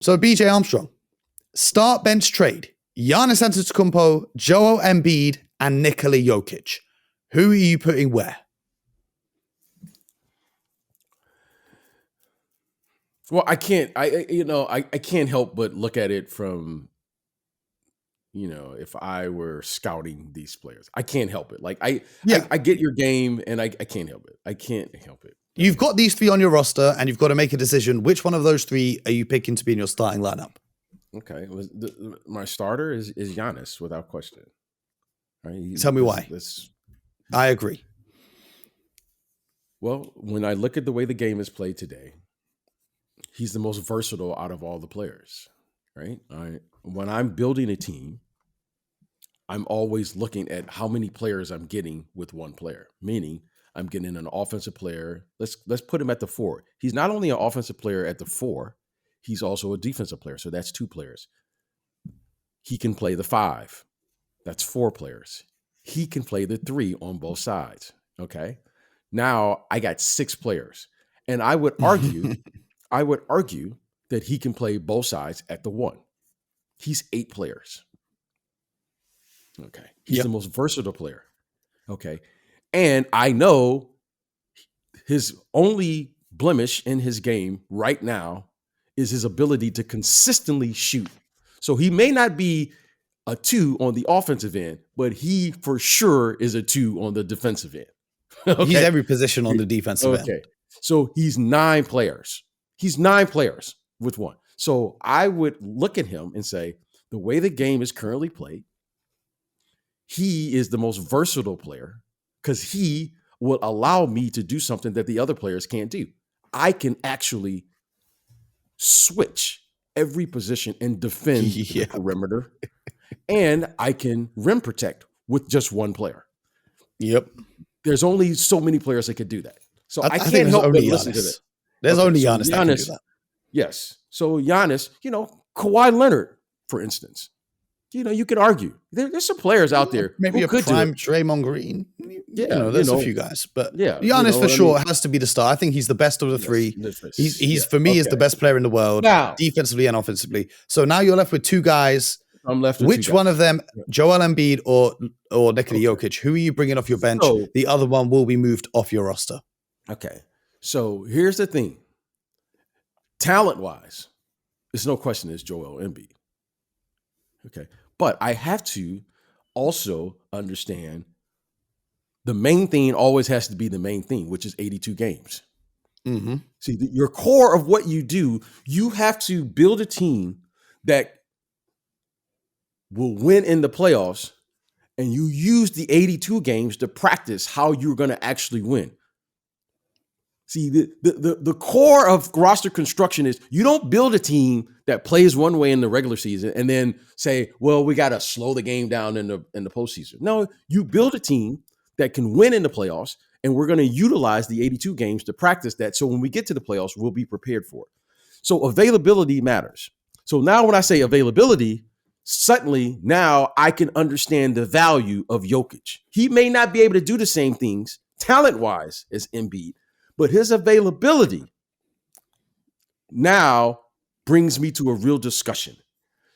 So BJ Armstrong, start bench trade. Giannis Antetokounmpo, Joel Embiid, and Nikola Jokic. Who are you putting where? Well, I can't help but look at it from, if I were scouting these players. I can't help it. Like I get your game and I can't help it. I can't help it. You've got these three on your roster and you've got to make a decision. Which one of those three are you picking to be in your starting lineup? Okay. My starter is Giannis without question. Right? Tell me why. I agree. Well, when I look at the way the game is played today, he's the most versatile out of all the players, right? When I'm building a team, I'm always looking at how many players I'm getting with one player, meaning I'm getting an offensive player. Let's put him at the 4. He's not only an offensive player at the 4, he's also a defensive player. So that's 2 players. He can play the 5. That's 4 players. He can play the 3 on both sides. Okay. Now I got 6 players. And I would argue that he can play both sides at the 1. He's 8 players. Okay. He's the most versatile player. Okay. And I know his only blemish in his game right now is his ability to consistently shoot. So he may not be a 2 on the offensive end, but he for sure is a 2 on the defensive end. Okay? He's every position on the defensive end. Okay. So he's 9 players. He's 9 players with 1. So I would look at him and say, the way the game is currently played, he is the most versatile player because he will allow me to do something that the other players can't do. I can actually switch every position and defend the perimeter, and I can rim protect with just one player. Yep. There's only so many players that could do that. So I can't think help but Giannis. listen to that. There's only Giannis that can do that. Yes. So Giannis, Kawhi Leonard, for instance, you could argue there's some players out there. Maybe a prime Draymond Green. There's a few guys, but Giannis for sure has to be the star. I think he's the best of the 3. He's for me is the best player in the world, defensively and offensively. So now you're left with 2 guys. I'm left with Which 2 one guys. of them, Joel Embiid or Nikola Jokic? Who are you bringing off your bench? So, the other one will be moved off your roster. Okay. So here's the thing. Talent-wise, there's no question it's Joel Embiid. Okay. But I have to also understand the main thing always has to be the main thing, which is 82 games. Mm-hmm. See, your core of what you do, you have to build a team that will win in the playoffs, and you use the 82 games to practice how you're going to actually win. See, the core of roster construction is you don't build a team that plays one way in the regular season and then say, well, we got to slow the game down in the postseason. No, you build a team that can win in the playoffs, and we're going to utilize the 82 games to practice that. So when we get to the playoffs, we'll be prepared for it. So availability matters. So now when I say availability, suddenly now I can understand the value of Jokic. He may not be able to do the same things talent-wise as Embiid, but his availability now brings me to a real discussion.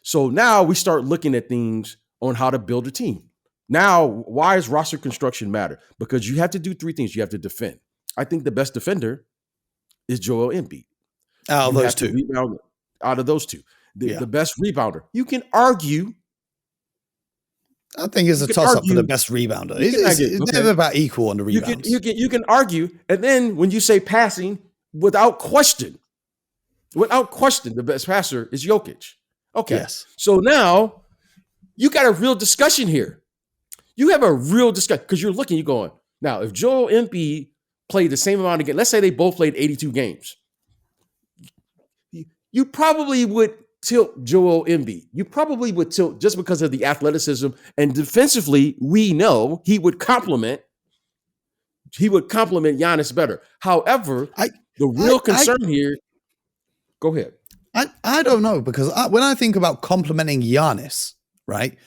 So now we start looking at things on how to build a team. Now, why does roster construction matter? Because you have to do 3 things. You have to defend. I think the best defender is Joel Embiid. Out of those 2. Out of those 2. The best rebounder. You can argue. I think it's a toss-up for the best rebounder. It's never about equal on the rebounds. You can argue, and then when you say passing, without question, the best passer is Jokic. Okay, yes. So now you got a real discussion here. You have a real discussion because you're going, now if Joel Embiid played the same amount of games, let's say they both played 82 games, you probably would tilt Joel Embiid. You probably would tilt just because of the athleticism, and defensively, we know he would complement Giannis better. However, the real concern here. Go ahead. I don't know, because when I think about complimenting Giannis, right?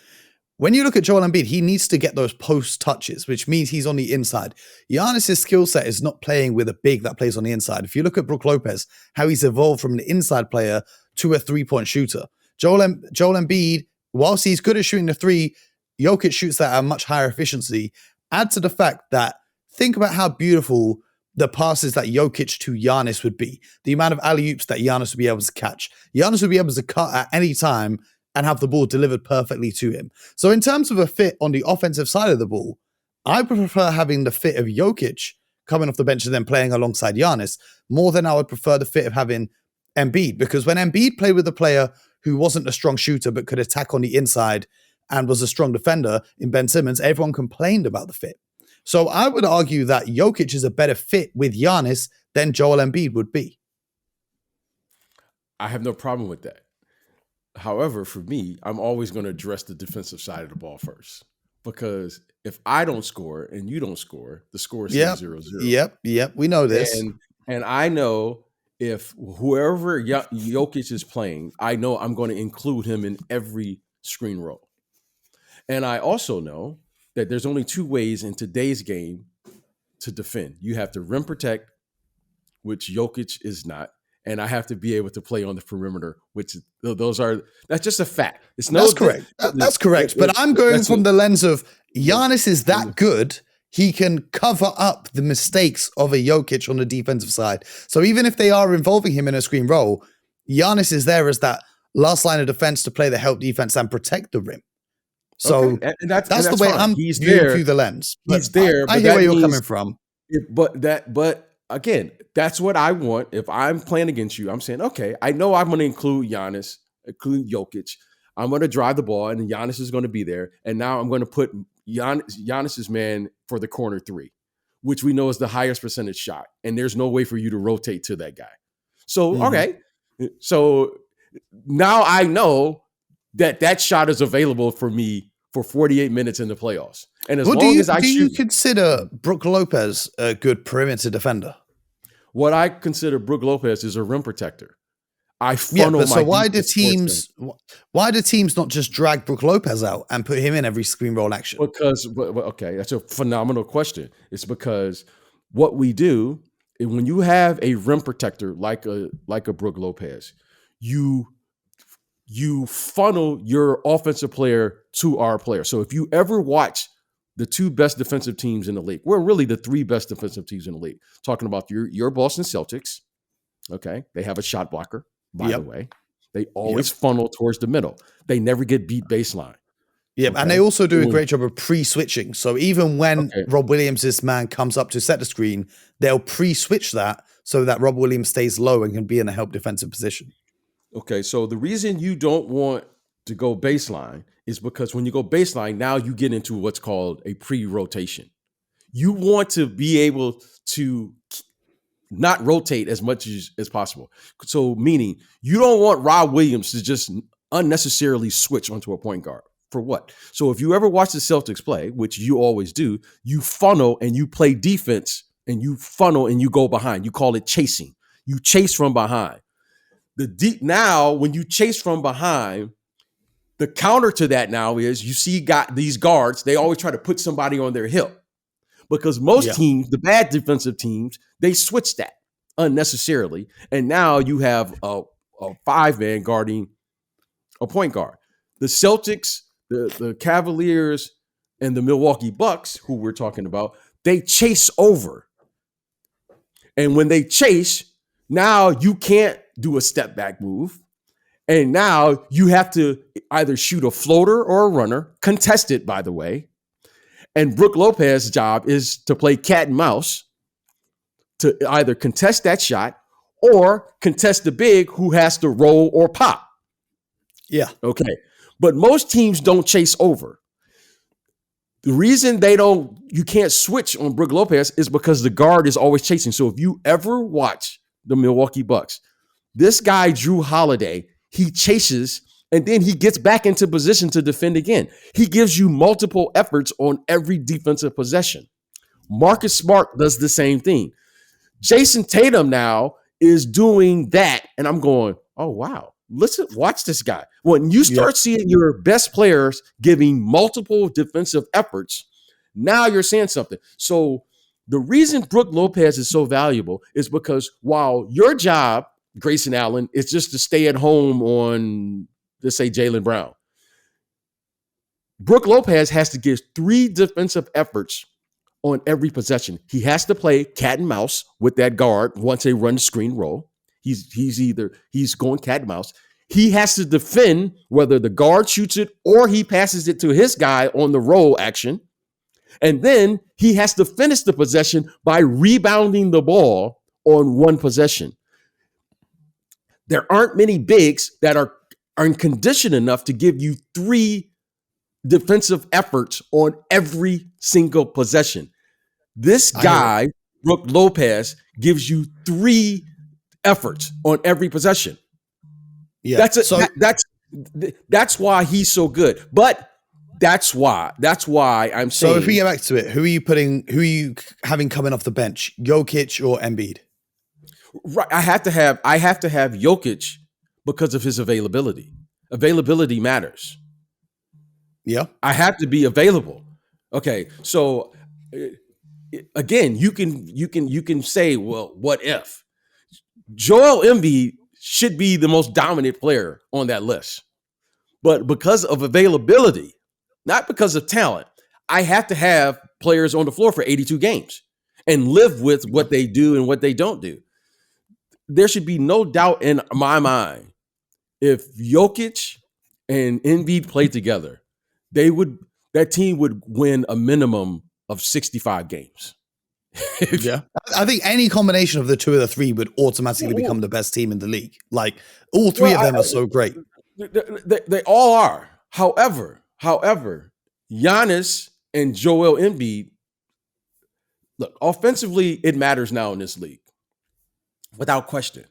When you look at Joel Embiid, he needs to get those post touches, which means he's on the inside. Giannis' skill set is not playing with a big that plays on the inside. If you look at Brook Lopez, how he's evolved from an inside player to a three-point shooter. Joel Embiid, whilst he's good at shooting the three, Jokic shoots that at a much higher efficiency. Add to the fact that think about how beautiful the passes that Jokic to Giannis would be. The amount of alley-oops that Giannis would be able to catch. Giannis would be able to cut at any time and have the ball delivered perfectly to him. So in terms of a fit on the offensive side of the ball, I prefer having the fit of Jokic coming off the bench and then playing alongside Giannis more than I would prefer the fit of having Embiid. Because when Embiid played with a player who wasn't a strong shooter but could attack on the inside and was a strong defender in Ben Simmons, everyone complained about the fit. So I would argue that Jokic is a better fit with Giannis than Joel Embiid would be. I have no problem with that. However, for me, I'm always going to address the defensive side of the ball first. Because if I don't score and you don't score, the score is 0-0. Yep. We know this. And I know if whoever Jokic is playing, I know I'm going to include him in every screen roll. And I also know that there's only two ways in today's game to defend. You have to rim protect, which Jokic is not. And I have to be able to play on the perimeter, which that's just a fact. That's correct. That's correct. But I'm going from the lens of Giannis is that good, he can cover up the mistakes of a Jokic on the defensive side. So even if they are involving him in a screen roll, Giannis is there as that last line of defense to play the help defense and protect the rim. So that's the way I'm viewing through the lens. He's there. I hear where you're coming from. But again, that's what I want. If I'm playing against you, I'm saying, okay, I know I'm going to include Giannis, include Jokic. I'm going to drive the ball, and Giannis is going to be there. And now I'm going to put Giannis's man for the corner three, which we know is the highest percentage shot. And there's no way for you to rotate to that guy. So, okay. So now I know that shot is available for me for 48 minutes in the playoffs. And as long as I shoot. Do you consider Brook Lopez a good perimeter defender? What I consider Brook Lopez is a rim protector. So why do teams not just drag Brook Lopez out and put him in every screen roll action? Because, okay, that's a phenomenal question. It's because what we do when you have a rim protector like a Brook Lopez, you funnel your offensive player to our player. So if you ever watch the two best defensive teams in the league, we're really the three best defensive teams in the league. Talking about your Boston Celtics, okay? They have a shot blocker, by the way. They always funnel towards the middle. They never get beat baseline. Yeah, okay? And they also do a great job of pre-switching. So even when Rob Williams' man comes up to set the screen, they'll pre-switch that so that Rob Williams stays low and can be in a help defensive position. Okay, so the reason you don't want to go baseline is because when you go baseline, now you get into what's called a pre-rotation. You want to be able to not rotate as much as possible. So meaning you don't want Rob Williams to just unnecessarily switch onto a point guard. For what? So if you ever watch the Celtics play, which you always do, you funnel and you play defense and you funnel and you go behind. You call it chasing. You chase from behind. Now, when you chase from behind, the counter to that now is you see these guards, they always try to put somebody on their hip because most teams, the bad defensive teams, they switch that unnecessarily. And now you have a five-man guarding a point guard. The Celtics, the Cavaliers, and the Milwaukee Bucks, who we're talking about, they chase over. And when they chase, now you can't do a step back move. And now you have to either shoot a floater or a runner, contested, by the way. And Brook Lopez's job is to play cat and mouse to either contest that shot or contest the big who has to roll or pop. Yeah. Okay. But most teams don't chase over. The reason you can't switch on Brook Lopez is because the guard is always chasing. So if you ever watch the Milwaukee Bucks, this guy, Drew Holiday, he chases and then he gets back into position to defend again. He gives you multiple efforts on every defensive possession. Marcus Smart does the same thing. Jason Tatum now is doing that. And I'm going, oh, wow. Listen, watch this guy. When you start seeing your best players giving multiple defensive efforts, now you're saying something. So the reason Brook Lopez is so valuable is because while your job, Grayson Allen. It's just to stay at home on, let's say, Jaylen Brown. Brook Lopez has to give 3 defensive efforts on every possession. He has to play cat and mouse with that guard once they run the screen roll. He's going cat and mouse. He has to defend whether the guard shoots it or he passes it to his guy on the roll action. And then he has to finish the possession by rebounding the ball on one possession. There aren't many bigs that are in condition enough to give you 3 defensive efforts on every single possession. This guy, Brook Lopez, gives you 3 efforts on every possession. Yeah, that's why he's so good. But that's why I'm saying. So if we get back to it, who are you having coming off the bench? Jokic or Embiid? Right, I have to have Jokic because of his availability. Availability matters. Yeah, I have to be available. Okay, so again, you can say, well, what if Joel Embiid should be the most dominant player on that list, but because of availability, not because of talent, I have to have players on the floor for 82 games and live with what they do and what they don't do. There should be no doubt in my mind if Jokic and Embiid played together, that team would win a minimum of 65 games. Yeah, I think any combination of the 2 or the 3 would automatically become the best team in the league. Like all 3 of them are so great. They all are. However, Giannis and Joel Embiid, look, offensively, it matters now in this league, without question.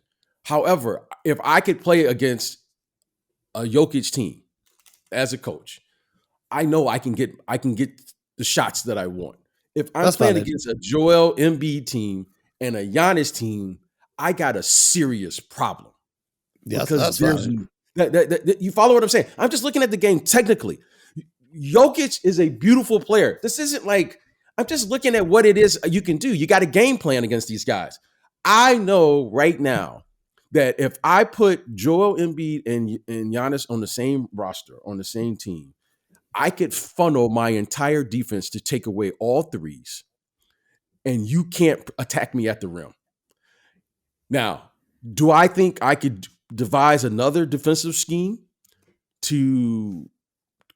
However, if I could play against a Jokic team as a coach, I know I can get the shots that I want. If I'm playing against a Joel Embiid team and a Giannis team, I got a serious problem. Yeah, that's fine. You follow what I'm saying? I'm just looking at the game technically. Jokic is a beautiful player. This isn't like, I'm just looking at what it is you can do. You got a game plan against these guys. I know right now that if I put Joel Embiid and Giannis on the same roster, on the same team, I could funnel my entire defense to take away all 3s, and you can't attack me at the rim. Now, do I think I could devise another defensive scheme to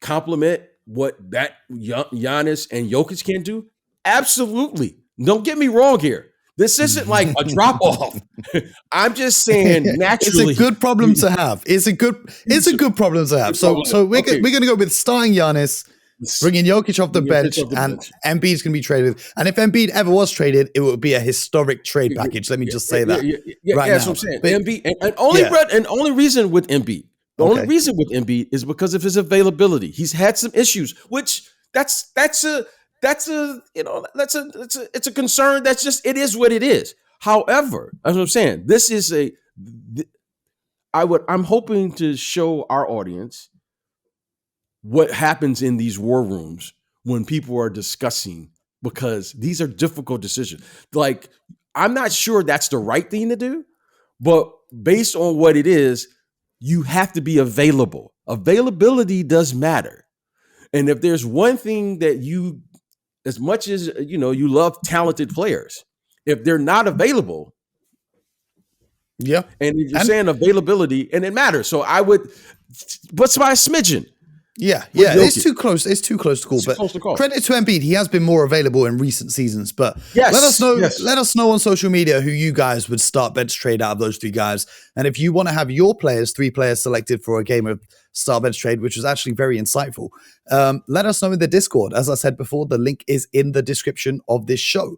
complement what that Giannis and Jokic can do? Absolutely. Don't get me wrong here. This isn't like a drop off. I'm just saying naturally. It's a good problem to have. It's a good problem to have. So we're going to go with starting Giannis, bringing Jokic off the bench, and Embiid's going to be traded. And if Embiid ever was traded, it would be a historic trade package. Let me just say that. That's what I'm saying. But, Embiid, only reason with Embiid. The only reason with Embiid is because of his availability. He's had some issues, which it's a concern. That's just, it is what it is. However, as I'm saying, this is I'm hoping to show our audience what happens in these war rooms when people are discussing, because these are difficult decisions. Like, I'm not sure that's the right thing to do, but based on what it is, you have to be available. Availability does matter. And if there's one thing that you, as much as you love talented players, if they're not available, yeah, and you're saying availability, and it matters. So I would, but by a smidgen. Yeah, it's too close. It's too close to call. But credit to Embiid, he has been more available in recent seasons. But let us know. Let us know on social media who you guys would start bench trade out of those 3 guys. And if you want to have your 3 players selected for a game of start bench trade, which was actually very insightful, let us know in the Discord. As I said before, the link is in the description of this show.